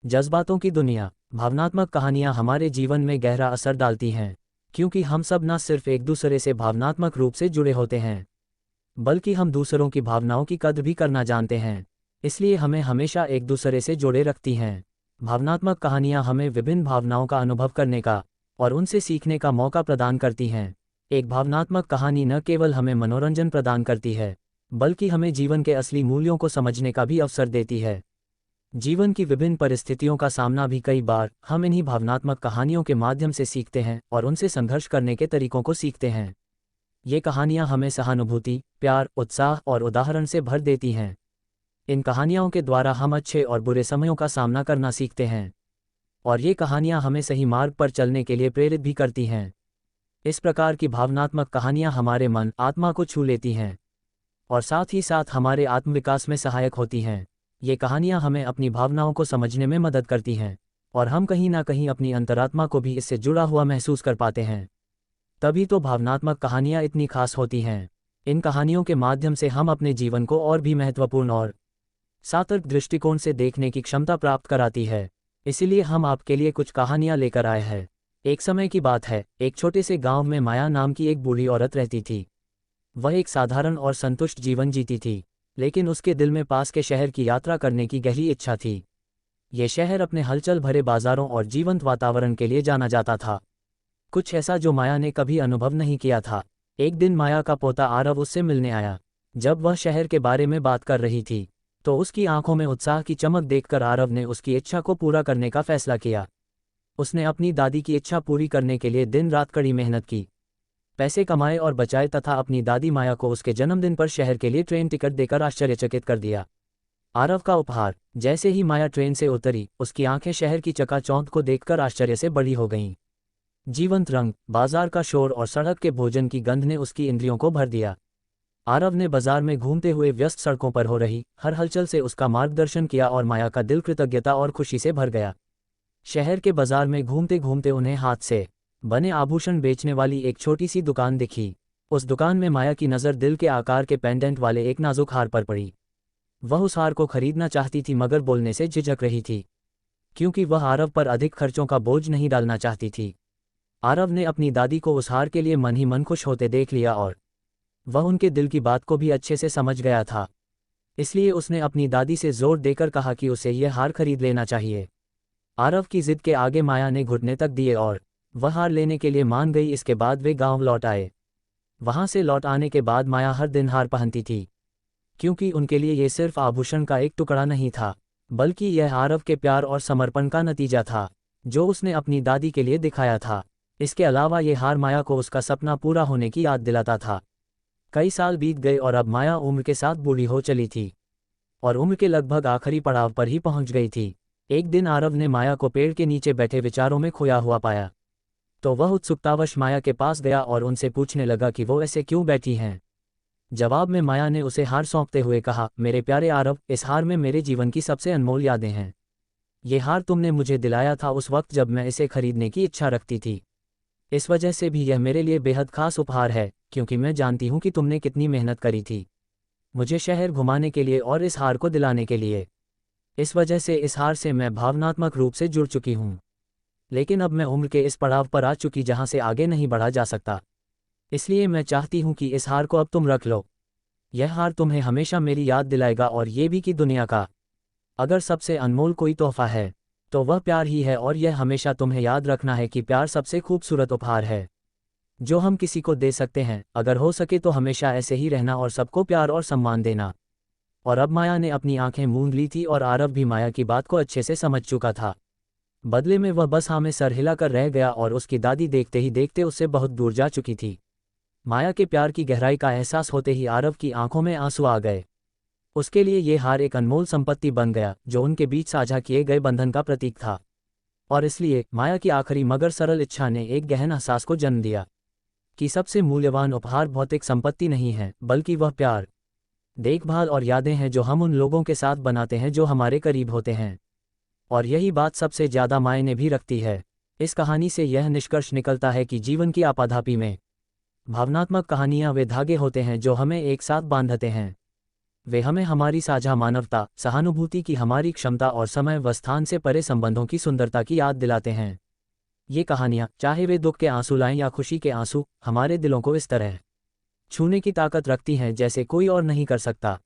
जज्बातों की दुनिया। भावनात्मक कहानियाँ हमारे जीवन में गहरा असर डालती हैं, क्योंकि हम सब न सिर्फ एक दूसरे से भावनात्मक रूप से जुड़े होते हैं, बल्कि हम दूसरों की भावनाओं की कद्र भी करना जानते हैं। इसलिए हमें हमेशा एक दूसरे से जोड़े रखती हैं। भावनात्मक कहानियाँ हमें विभिन्न भावनाओं का अनुभव करने का और उनसे सीखने का मौका प्रदान करती हैं। एक भावनात्मक कहानी न केवल हमें मनोरंजन प्रदान करती है, बल्कि हमें जीवन के असली मूल्यों को समझने का भी अवसर देती है। जीवन की विभिन्न परिस्थितियों का सामना भी कई बार हम इन्हीं भावनात्मक कहानियों के माध्यम से सीखते हैं और उनसे संघर्ष करने के तरीकों को सीखते हैं। ये कहानियाँ हमें सहानुभूति, प्यार, उत्साह और उदाहरण से भर देती हैं। इन कहानियों के द्वारा हम अच्छे और बुरे समयों का सामना करना सीखते हैं, और ये कहानियाँ हमें सही मार्ग पर चलने के लिए प्रेरित भी करती हैं। इस प्रकार की भावनात्मक कहानियाँ हमारे मन, आत्मा को छू लेती हैं और साथ ही साथ हमारे आत्मविकास में सहायक होती हैं। ये कहानियाँ हमें अपनी भावनाओं को समझने में मदद करती हैं, और हम कहीं ना कहीं अपनी अंतरात्मा को भी इससे जुड़ा हुआ महसूस कर पाते हैं। तभी तो भावनात्मक कहानियाँ इतनी खास होती हैं। इन कहानियों के माध्यम से हम अपने जीवन को और भी महत्वपूर्ण और सार्थक दृष्टिकोण से देखने की क्षमता प्राप्त कराती है। इसीलिए हम आपके लिए कुछ कहानियाँ लेकर आए हैं। एक समय की बात है, एक छोटे से गांव में माया नाम की एक बूढ़ी औरत रहती थी। वह एक साधारण और संतुष्ट जीवन जीती थी, लेकिन उसके दिल में पास के शहर की यात्रा करने की गहरी इच्छा थी। ये शहर अपने हलचल भरे बाजारों और जीवंत वातावरण के लिए जाना जाता था, कुछ ऐसा जो माया ने कभी अनुभव नहीं किया था। एक दिन माया का पोता आरव उससे मिलने आया। जब वह शहर के बारे में बात कर रही थी, तो उसकी आंखों में उत्साह की चमक देखकर आरव ने उसकी इच्छा को पूरा करने का फैसला किया। उसने अपनी दादी की इच्छा पूरी करने के लिए दिन रात कड़ी मेहनत की, पैसे कमाए और बचाए तथा अपनी दादी माया को उसके जन्मदिन पर शहर के लिए ट्रेन टिकट देकर आश्चर्यचकित कर दिया। आरव का उपहार। जैसे ही माया ट्रेन से उतरी, उसकी आंखें शहर की चकाचौंध को देखकर आश्चर्य से बड़ी हो गईं। जीवंत रंग, बाजार का शोर और सड़क के भोजन की गंध ने उसकी इंद्रियों को भर दिया। आरव ने बाजार में घूमते हुए व्यस्त सड़कों पर हो रही हर हलचल से उसका मार्गदर्शन किया और माया का दिल कृतज्ञता और खुशी से भर गया। शहर के बाजार में घूमते घूमते उन्हें हाथ से बने आभूषण बेचने वाली एक छोटी सी दुकान दिखी। उस दुकान में माया की नज़र दिल के आकार के पेंडेंट वाले एक नाजुक हार पर पड़ी। वह उस हार को खरीदना चाहती थी, मगर बोलने से झिझक रही थी, क्योंकि वह आरव पर अधिक खर्चों का बोझ नहीं डालना चाहती थी। आरव ने अपनी दादी को उस हार के लिए मन ही मन खुश होते देख लिया, और वह उनके दिल की बात को भी अच्छे से समझ गया था। इसलिए उसने अपनी दादी से जोर देकर कहा कि उसे यह हार खरीद लेना चाहिए। आरव की जिद के आगे माया ने घुटने तक दिए और वह हार लेने के लिए मान गई। इसके बाद वे गांव लौट आए। वहां से लौट आने के बाद माया हर दिन हार पहनती थी, क्योंकि उनके लिए ये सिर्फ आभूषण का एक टुकड़ा नहीं था, बल्कि यह आरव के प्यार और समर्पण का नतीजा था, जो उसने अपनी दादी के लिए दिखाया था। इसके अलावा ये हार माया को उसका सपना पूरा होने की याद दिलाता था। कई साल बीत गए और अब माया उम्र के साथ बूढ़ी हो चली थी और उम्र के लगभग आखिरी पड़ाव पर ही पहुंच गई थी। एक दिन आरव ने माया को पेड़ के नीचे बैठे विचारों में खोया हुआ पाया, तो वह उत्सुकतावश माया के पास गया और उनसे पूछने लगा कि वो ऐसे क्यों बैठी हैं। जवाब में माया ने उसे हार सौंपते हुए कहा, मेरे प्यारे आरव, इस हार में मेरे जीवन की सबसे अनमोल यादें हैं। ये हार तुमने मुझे दिलाया था उस वक्त जब मैं इसे खरीदने की इच्छा रखती थी। इस वजह से भी यह मेरे लिए बेहद खास उपहार है, क्योंकि मैं जानती हूँ कि तुमने कितनी मेहनत करी थी मुझे शहर घुमाने के लिए और इस हार को दिलाने के लिए। इस वजह से इस हार से मैं भावनात्मक रूप से जुड़ चुकी हूँ, लेकिन अब मैं उम्र के इस पड़ाव पर आ चुकी जहाँ से आगे नहीं बढ़ा जा सकता। इसलिए मैं चाहती हूँ कि इस हार को अब तुम रख लो। यह हार तुम्हें हमेशा मेरी याद दिलाएगा, और ये भी कि दुनिया का अगर सबसे अनमोल कोई तोहफा है तो वह प्यार ही है, और यह हमेशा तुम्हें याद रखना है कि प्यार सबसे खूबसूरत उपहार है जो हम किसी को दे सकते हैं। अगर हो सके तो हमेशा ऐसे ही रहना और सबको प्यार और सम्मान देना। और अब माया ने अपनी आंखें मूंद ली थी और आरव भी माया की बात को अच्छे से समझ चुका था। बदले में वह बस हाँ में सर हिलाकर रह गया, और उसकी दादी देखते ही देखते उससे बहुत दूर जा चुकी थी। माया के प्यार की गहराई का एहसास होते ही आरव की आंखों में आंसू आ गए। उसके लिए ये हार एक अनमोल संपत्ति बन गया, जो उनके बीच साझा किए गए बंधन का प्रतीक था। और इसलिए माया की आखिरी मगर सरल इच्छा ने एक गहन एहसास को जन्म दिया कि सबसे मूल्यवान उपहार भौतिक संपत्ति नहीं है, बल्कि वह प्यार, देखभाल और यादें हैं जो हम उन लोगों के साथ बनाते हैं जो हमारे करीब होते हैं। और यही बात सबसे ज़्यादा मायने भी रखती है। इस कहानी से यह निष्कर्ष निकलता है कि जीवन की आपाधापी में भावनात्मक कहानियाँ वे धागे होते हैं जो हमें एक साथ बांधते हैं। वे हमें हमारी साझा मानवता, सहानुभूति की हमारी क्षमता और समय व स्थान से परे संबंधों की सुंदरता की याद दिलाते हैं। ये कहानियाँ, चाहे वे दुख के आंसू लाएं या खुशी के आंसू, हमारे दिलों को इस तरह छूने की ताकत रखती हैं जैसे कोई और नहीं कर सकता।